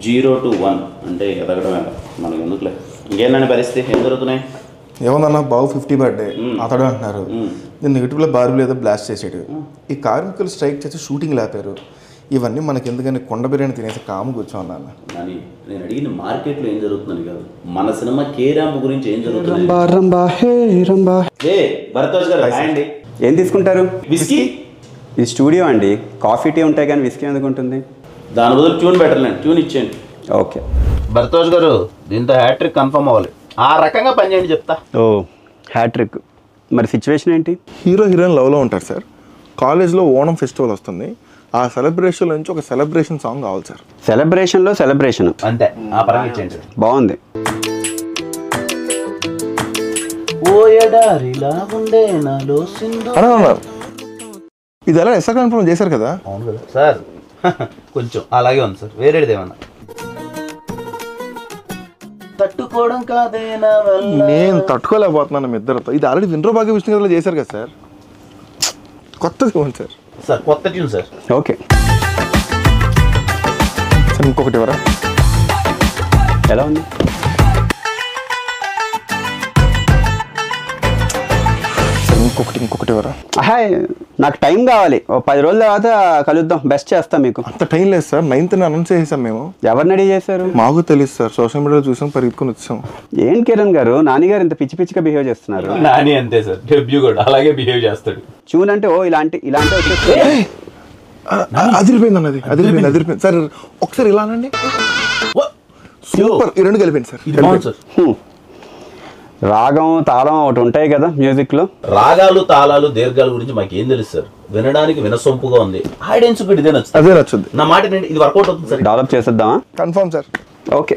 0 to 1 అంటే ఎదగడమే మనకి ఎందుకులే. ఇంకేంటండి పరిస్థితి, ఏం జరుగుతున్నాయి? ఏమన్నా బాబు 50 బర్త్డే అతడు అంటున్నారు. నేను నెగిటివ్లో బార్బులు ఏదో బ్లాస్ట్ చేసాడు. ఈ కార్మికులు స్ట్రైక్ చేసి షూటింగ్ లేపారు. ఇవన్నీ మనకి ఎందుకని కొండ బిర్యానీ తినేసి కాము కూర్చోన్నాను. కానీ నేను అడిగిన మార్కెట్లో ఏం జరుగుతుందని కాదు, మన సినిమా కే ర్యాంప్ గురించి ఏం జరుగుతుంది. భరద్వాజ్ గారు అండి, ఏం తీసుకుంటారు? విస్కీ. ఇది స్టూడియో అండి, కాఫీ టీ ఉంటాయి కానీ విస్కీ ఎందుకు ఉంటుంది? దాని బదులు ట్యూన్ బెటర్లేండి, ట్యూన్ ఇచ్చేయండి. ఓకే భరద్వాజ్ గారు, దీంతో హ్యాట్రిక్ కన్ఫర్మ్ అవ్వాలి. ఆ రకంగా పనిచేయండి చెప్తా. ఓ హ్యాట్రిక్. మరి సిచ్యువేషన్ ఏంటి? హీరో హీరోయిన్ లవ్లో ఉంటారు సార్. కాలేజ్లో ఓణం ఫెస్టివల్ వస్తుంది. ఆ సెలబ్రేషన్ నుంచి ఒక సెలబ్రేషన్ సాంగ్ కావాలి సార్. సెలబ్రేషన్లో సెలబ్రేషన్ అంతే, ఆ పరంగా ఇచ్చేయండి. బాగుంది. ఇది ఎలా ఎస్ఆర్ కన్ఫర్మ్ చేశారు కదా? అవును కదా సార్, కొంచెం అలాగే ఉంది సార్. వేరేది ఏమన్నా తట్టుకోవడం కాదేనా? నేను తట్టుకోలేకపోతున్నాను మీ ఇద్దరితో. ఇది ఆల్రెడీ విండ్రో భాగ్య విష్ణు గారు చేశారు కదా సార్. కొత్తది ఉంది సార్. సార్ కొత్త ట్యూన్ సార్. ఓకే సార్ ఇంకొకటి ఎవరా? ఎలా ఉంది? ఇంకొకటి ఎవరా? హాయ్, నాకు టైం కావాలి. ఓ 10 రోజుల తర్వాత కలుద్దాం. బెస్ట్ చేస్తాం మీకు. అంత టైం లేదు సార్. 9th అనౌన్స్ చేసాం మేము. ఎవరిని రెడీ చేశారు? మాకు తెలుసు సార్, సోషల్ మీడియాలో చూసాం, పరిగెత్తుకుని వచ్చాం. ఏం కిరణ్ గారు, నాని గారు ఇంత పిచ్చి పిచ్చిగా బిహేవ్ చేస్తున్నారు. నాని అంతే సార్, డెబ్యూ కూడా అలాగే బిహేవ్ చేస్తాడు. ట్యూన్ అంటే ఓ ఇలాంటి వచ్చేస్తే అదిరిపోయింది అన్నది. అదిరిపోయింది సార్. ఒకసారి ఇలా అనండి. సూపర్. ఈ రెండు కలిపింది సార్. రాగం తాళం ఒకటి ఉంటాయి కదా మ్యూజిక్ లో. రాగాలు తాళాలు దీర్ఘాల గురించి మాకు ఏం తెలుసు సార్. వినడానికి వినసొంపుగా ఉంది. ఆడియన్స్ కూడా ఇదే నచ్చుతుంది. అదే నచ్చుద్ది. నా మాట ఇది వర్కౌట్ అవుతుంది సార్. డెవలప్ చేసేద్దామా? Confirm sir. ఓకే.